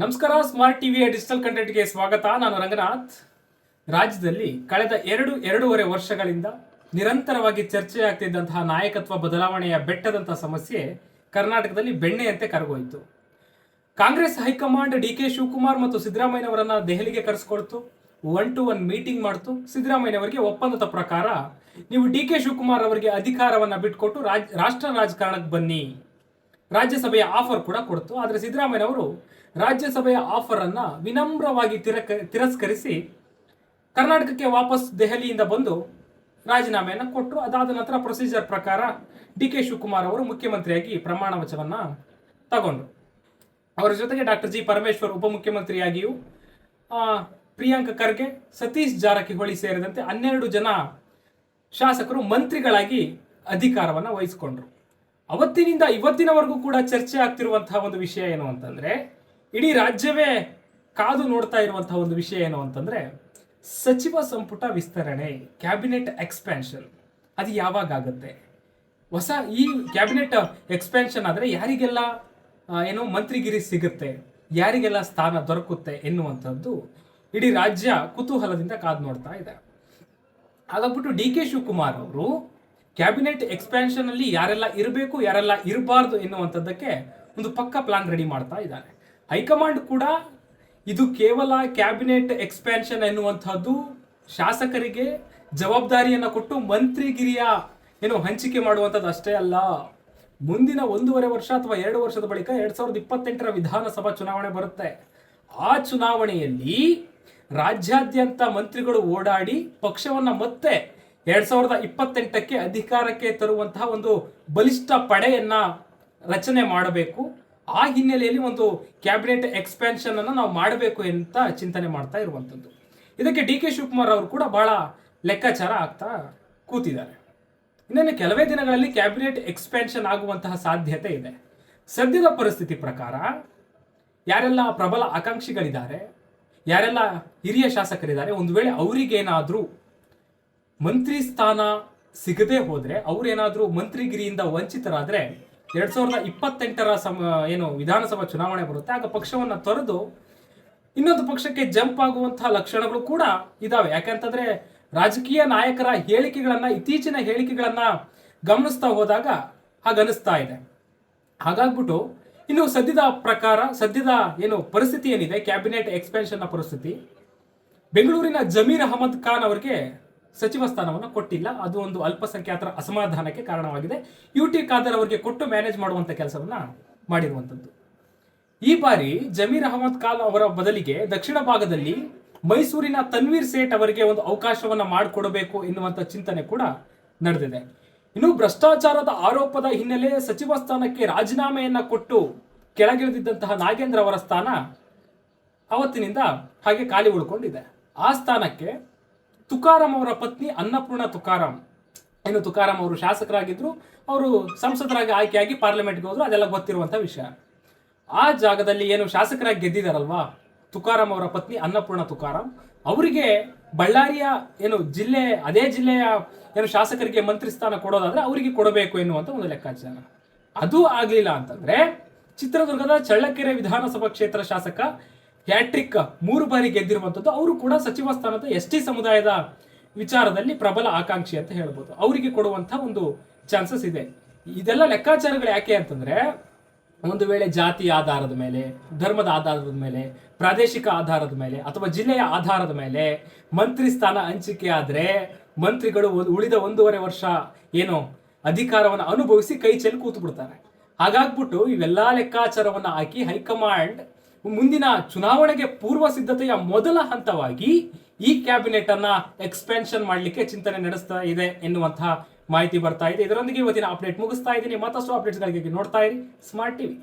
ನಮಸ್ಕಾರ. ಸ್ಮಾರ್ಟ್ ಟಿವಿಯ ಡಿಜಿಟಲ್ ಕಂಟೆಂಟ್ಗೆ ಸ್ವಾಗತ. ನಾನು ರಂಗನಾಥ್. ರಾಜ್ಯದಲ್ಲಿ ಕಳೆದ ಎರಡೂವರೆ ವರ್ಷಗಳಿಂದ ನಿರಂತರವಾಗಿ ಚರ್ಚೆಯಾಗ್ತಿದ್ದಂತಹ ನಾಯಕತ್ವ ಬದಲಾವಣೆಯ ಬೆಟ್ಟದಂತಹ ಸಮಸ್ಯೆ ಕರ್ನಾಟಕದಲ್ಲಿ ಬೆಣ್ಣೆಯಂತೆ ಕರಗೋಯಿತು. ಕಾಂಗ್ರೆಸ್ ಹೈಕಮಾಂಡ್ ಡಿ.ಕೆ. ಶಿವಕುಮಾರ್ ಮತ್ತು ಸಿದ್ದರಾಮಯ್ಯನವರನ್ನ ದೆಹಲಿಗೆ ಕರೆಸಿಕೊಳ್ತು. 1-to-1 ಮೀಟಿಂಗ್ ಮಾಡ್ತು. ಸಿದ್ದರಾಮಯ್ಯನವರಿಗೆ ಒಪ್ಪಂದದ ಪ್ರಕಾರ ನೀವು ಡಿ.ಕೆ. ಶಿವಕುಮಾರ್ ಅವರಿಗೆ ಅಧಿಕಾರವನ್ನ ಬಿಟ್ಕೊಟ್ಟು ರಾಷ್ಟ್ರ ರಾಜಕಾರಣಕ್ಕೆ ಬನ್ನಿ, ರಾಜ್ಯಸಭೆಯ ಆಫರ್ ಕೂಡ ಕೊಡ್ತು. ಆದರೆ ಸಿದ್ದರಾಮಯ್ಯನವರು ರಾಜ್ಯಸಭೆಯ ಆಫರ್ ಅನ್ನ ವಿನಮ್ರವಾಗಿ ತಿರಸ್ಕರಿಸಿ ಕರ್ನಾಟಕಕ್ಕೆ ವಾಪಸ್ ದೆಹಲಿಯಿಂದ ಬಂದು ರಾಜೀನಾಮೆಯನ್ನು ಕೊಟ್ಟರು. ಅದಾದ ನಂತರ ಪ್ರೊಸೀಜರ್ ಪ್ರಕಾರ ಡಿ.ಕೆ. ಶಿವಕುಮಾರ್ ಅವರು ಮುಖ್ಯಮಂತ್ರಿಯಾಗಿ ಪ್ರಮಾಣ ವಚನವನ್ನ ತಗೊಂಡ್ರು. ಅವರ ಜೊತೆಗೆ ಡಾಕ್ಟರ್ ಜಿ. ಪರಮೇಶ್ವರ್ ಉಪಮುಖ್ಯಮಂತ್ರಿಯಾಗಿಯೂ, ಪ್ರಿಯಾಂಕ್ ಖರ್ಗೆ, ಸತೀಶ್ ಜಾರಕಿಹೊಳಿ ಸೇರಿದಂತೆ 12 ಜನ ಶಾಸಕರು ಮಂತ್ರಿಗಳಾಗಿ ಅಧಿಕಾರವನ್ನು ವಹಿಸಿಕೊಂಡ್ರು. ಅವತ್ತಿನಿಂದ ಇವತ್ತಿನವರೆಗೂ ಕೂಡ ಚರ್ಚೆ ಆಗ್ತಿರುವಂತಹ ಒಂದು ವಿಷಯ ಏನು ಅಂತಂದ್ರೆ, ಇಡೀ ರಾಜ್ಯವೇ ಕಾದು ನೋಡ್ತಾ ಇರುವಂತಹ ಒಂದು ವಿಷಯ ಏನು ಅಂತಂದ್ರೆ, ಸಚಿವ ಸಂಪುಟ ವಿಸ್ತರಣೆ, ಕ್ಯಾಬಿನೆಟ್ ಎಕ್ಸ್ಪ್ಯಾನ್ಷನ್. ಅದು ಯಾವಾಗ ಆಗುತ್ತೆ? ಈ ಕ್ಯಾಬಿನೆಟ್ ಎಕ್ಸ್ಪ್ಯಾನ್ಷನ್ ಆದರೆ ಯಾರಿಗೆಲ್ಲ ಮಂತ್ರಿಗಿರಿ ಸಿಗುತ್ತೆ, ಯಾರಿಗೆಲ್ಲ ಸ್ಥಾನ ದೊರಕುತ್ತೆ ಎನ್ನುವಂಥದ್ದು ಇಡೀ ರಾಜ್ಯ ಕುತೂಹಲದಿಂದ ಕಾದು ನೋಡ್ತಾ ಇದೆ. ಹಾಗಾಗ್ಬಿಟ್ಟು ಡಿ.ಕೆ. ಶಿವಕುಮಾರ್ ಅವರು ಕ್ಯಾಬಿನೆಟ್ ಎಕ್ಸ್ಪ್ಯಾನ್ಷನ್ ಅಲ್ಲಿ ಯಾರೆಲ್ಲ ಇರಬೇಕು, ಯಾರೆಲ್ಲ ಇರಬಾರ್ದು ಎನ್ನುವಂಥದ್ದಕ್ಕೆ ಒಂದು ಪಕ್ಕ ಪ್ಲಾನ್ ರೆಡಿ ಮಾಡ್ತಾ ಇದ್ದಾರೆ. ಹೈಕಮಾಂಡ್ ಕೂಡ ಇದು ಕೇವಲ ಕ್ಯಾಬಿನೆಟ್ ಎಕ್ಸ್ಪ್ಯಾನ್ಷನ್ ಎನ್ನುವಂಥದ್ದು ಶಾಸಕರಿಗೆ ಜವಾಬ್ದಾರಿಯನ್ನು ಕೊಟ್ಟು ಮಂತ್ರಿಗಿರಿಯ ಹಂಚಿಕೆ ಮಾಡುವಂಥದ್ದು ಅಷ್ಟೇ ಅಲ್ಲ. ಮುಂದಿನ 1.5 ವರ್ಷ ಅಥವಾ 2 ವರ್ಷದ ಬಳಿಕ 2028ರ ವಿಧಾನಸಭಾ ಚುನಾವಣೆ ಬರುತ್ತೆ. ಆ ಚುನಾವಣೆಯಲ್ಲಿ ರಾಜ್ಯಾದ್ಯಂತ ಮಂತ್ರಿಗಳು ಓಡಾಡಿ ಪಕ್ಷವನ್ನ ಮತ್ತೆ 2028ಕ್ಕೆ ಅಧಿಕಾರಕ್ಕೆ ತರುವಂತಹ ಒಂದು ಬಲಿಷ್ಠ ಪಡೆಯನ್ನ ರಚನೆ ಮಾಡಬೇಕು. ಆ ಹಿನ್ನೆಲೆಯಲ್ಲಿ ಒಂದು ಕ್ಯಾಬಿನೆಟ್ ಎಕ್ಸ್ಪ್ಯಾನ್ಷನ್ ಅನ್ನು ನಾವು ಮಾಡಬೇಕು ಅಂತ ಚಿಂತನೆ ಮಾಡ್ತಾ ಇರುವಂಥದ್ದು. ಇದಕ್ಕೆ ಡಿ.ಕೆ. ಶಿವಕುಮಾರ್ ಅವರು ಕೂಡ ಬಹಳ ಲೆಕ್ಕಾಚಾರ ಆಗ್ತಾ ಕೂತಿದ್ದಾರೆ. ಇನ್ನೇನು ಕೆಲವೇ ದಿನಗಳಲ್ಲಿ ಕ್ಯಾಬಿನೆಟ್ ಎಕ್ಸ್ಪ್ಯಾನ್ಷನ್ ಆಗುವಂತಹ ಸಾಧ್ಯತೆ ಇದೆ. ಸದ್ಯದ ಪರಿಸ್ಥಿತಿ ಪ್ರಕಾರ ಯಾರೆಲ್ಲ ಪ್ರಬಲ ಆಕಾಂಕ್ಷಿಗಳಿದ್ದಾರೆ, ಯಾರೆಲ್ಲ ಹಿರಿಯ ಶಾಸಕರಿದ್ದಾರೆ, ಒಂದು ವೇಳೆ ಅವರಿಗೇನಾದ್ರೂ ಮಂತ್ರಿ ಸ್ಥಾನ ಸಿಗದೆ ಹೋದ್ರೆ, ಅವರೇನಾದ್ರೂ ಮಂತ್ರಿಗಿರಿಯಿಂದ ವಂಚಿತರಾದ್ರೆ 2028ರ ವಿಧಾನಸಭಾ ಚುನಾವಣೆ ಬರುತ್ತೆ. ಆಗ ಪಕ್ಷವನ್ನ ತೊರೆದು ಇನ್ನೊಂದು ಪಕ್ಷಕ್ಕೆ ಜಂಪ್ ಆಗುವಂತಹ ಲಕ್ಷಣಗಳು ಕೂಡ ಇದಾವೆ. ಯಾಕಂತಂದ್ರೆ ರಾಜಕೀಯ ನಾಯಕರ ಇತ್ತೀಚಿನ ಹೇಳಿಕೆಗಳನ್ನ ಗಮನಿಸ್ತಾ ಹೋದಾಗ ಹಾಗನಿಸ್ತಾ ಇದೆ. ಹಾಗಾಗ್ಬಿಟ್ಟು ಇನ್ನು ಸದ್ಯದ ಪರಿಸ್ಥಿತಿ ಏನಿದೆ, ಕ್ಯಾಬಿನೆಟ್ ಎಕ್ಸ್ಪ್ಯಾನ್ಷನ್ ನ ಪರಿಸ್ಥಿತಿ, ಬೆಂಗಳೂರಿನ ಜಮೀರ್ ಅಹಮದ್ ಖಾನ್ ಅವರಿಗೆ ಸಚಿವ ಸ್ಥಾನವನ್ನು ಕೊಟ್ಟಿಲ್ಲ. ಅದು ಒಂದು ಅಲ್ಪಸಂಖ್ಯಾತರ ಅಸಮಾಧಾನಕ್ಕೆ ಕಾರಣವಾಗಿದೆ. ಯುಟಿ ಖಾದರ್ ಅವರಿಗೆ ಕೊಟ್ಟು ಮ್ಯಾನೇಜ್ ಮಾಡುವಂತ ಕೆಲಸವನ್ನ ಮಾಡಿರುವಂತದ್ದು. ಈ ಬಾರಿ ಜಮೀರ್ ಅಹಮದ್ ಖಾನ್ ಅವರ ಬದಲಿಗೆ ದಕ್ಷಿಣ ಭಾಗದಲ್ಲಿ ಮೈಸೂರಿನ ತನ್ವೀರ್ ಸೇಠ್ ಅವರಿಗೆ ಒಂದು ಅವಕಾಶವನ್ನ ಮಾಡಿಕೊಡಬೇಕು ಎನ್ನುವಂತ ಚಿಂತನೆ ಕೂಡ ನಡೆದಿದೆ. ಇನ್ನು ಭ್ರಷ್ಟಾಚಾರದ ಆರೋಪದ ಹಿನ್ನೆಲೆ ಸಚಿವ ಸ್ಥಾನಕ್ಕೆ ರಾಜೀನಾಮೆಯನ್ನ ಕೊಟ್ಟು ಕೆಳಗಿಳಿದಿದ್ದಂತಹ ನಾಗೇಂದ್ರ ಅವರ ಸ್ಥಾನ ಅವತ್ತಿನಿಂದ ಹಾಗೆ ಖಾಲಿ ಉಳ್ಕೊಂಡಿದೆ. ಆ ಸ್ಥಾನಕ್ಕೆ ತುಕಾರಾಂ ಅವರ ಪತ್ನಿ ಅನ್ನಪೂರ್ಣ ತುಕಾರಾಂ, ತುಕಾರಾಂ ಅವರು ಶಾಸಕರಾಗಿದ್ರು, ಅವರು ಸಂಸದರಾಗಿ ಆಯ್ಕೆಯಾಗಿ ಪಾರ್ಲಿಮೆಂಟ್ಗೆ ಹೋದ್ರು, ಅದೆಲ್ಲ ಗೊತ್ತಿರುವಂತಹ ವಿಷಯ. ಆ ಜಾಗದಲ್ಲಿ ಶಾಸಕರಾಗಿ ಗೆದ್ದಿದಾರಲ್ವಾ ತುಕಾರಾಂ ಅವರ ಪತ್ನಿ ಅನ್ನಪೂರ್ಣ ತುಕಾರಾಂ, ಅವರಿಗೆ ಬಳ್ಳಾರಿಯ ಅದೇ ಜಿಲ್ಲೆಯ ಶಾಸಕರಿಗೆ ಮಂತ್ರಿ ಸ್ಥಾನ ಕೊಡೋದಾದ್ರೆ ಅವರಿಗೆ ಕೊಡಬೇಕು ಎನ್ನುವಂತ ಒಂದು ಲೆಕ್ಕಾಚಾರ. ಅದು ಆಗ್ಲಿಲ್ಲ ಅಂತಂದ್ರೆ ಚಿತ್ರದುರ್ಗದ ಚಳ್ಳಕೆರೆ ವಿಧಾನಸಭಾ ಕ್ಷೇತ್ರ ಶಾಸಕ ಹ್ಯಾಟ್ರಿಕ್ 3 ಬಾರಿ ಗೆದ್ದಿರುವಂತದ್ದು, ಅವರು ಕೂಡ ಸಚಿವ ಸ್ಥಾನದ ಎಸ್.ಟಿ. ಸಮುದಾಯದ ವಿಚಾರದಲ್ಲಿ ಪ್ರಬಲ ಆಕಾಂಕ್ಷಿ ಅಂತ ಹೇಳ್ಬೋದು. ಅವರಿಗೆ ಕೊಡುವಂತಹ ಒಂದು ಚಾನ್ಸಸ್ ಇದೆ. ಇದೆಲ್ಲ ಲೆಕ್ಕಾಚಾರಗಳು ಯಾಕೆ ಅಂತಂದ್ರೆ, ಒಂದು ವೇಳೆ ಜಾತಿಯ ಆಧಾರದ ಮೇಲೆ, ಧರ್ಮದ ಆಧಾರದ ಮೇಲೆ, ಪ್ರಾದೇಶಿಕ ಆಧಾರದ ಮೇಲೆ ಅಥವಾ ಜಿಲ್ಲೆಯ ಆಧಾರದ ಮೇಲೆ ಮಂತ್ರಿ ಸ್ಥಾನ ಹಂಚಿಕೆ ಆದ್ರೆ ಮಂತ್ರಿಗಳು ಉಳಿದ 1.5 ವರ್ಷ ಅಧಿಕಾರವನ್ನು ಅನುಭವಿಸಿ ಕೈ ಚೆಲ್ಲಿ ಕೂತು ಬಿಡ್ತಾರೆ. ಹಾಗಾಗ್ಬಿಟ್ಟು ಇವೆಲ್ಲಾ ಲೆಕ್ಕಾಚಾರವನ್ನ ಹಾಕಿ ಹೈಕಮಾಂಡ್ ಮುಂದಿನ ಚುನಾವಣೆಗೆ ಪೂರ್ವ ಸಿದ್ಧತೆಯ ಮೊದಲ ಹಂತವಾಗಿ ಈ ಕ್ಯಾಬಿನೆಟ್ ಅನ್ನ ಎಕ್ಸ್ಪ್ಯಾನ್ಷನ್ ಮಾಡಲಿಕ್ಕೆ ಚಿಂತನೆ ನಡೆಸ್ತಾ ಇದೆ ಎನ್ನುವಂತಹ ಮಾಹಿತಿ ಬರ್ತಾ ಇದೆ. ಇದರೊಂದಿಗೆ ಇವತ್ತಿನ ಅಪ್ಡೇಟ್ ಮುಗಿಸ್ತಾ ಇದ್ದೀನಿ. ಮತ್ತಷ್ಟು ಅಪ್ಡೇಟ್ಸ್ಗಳಿಗೆ ನೋಡ್ತಾ ಇರಿ ಸ್ಮಾರ್ಟ್ ಟಿವಿ.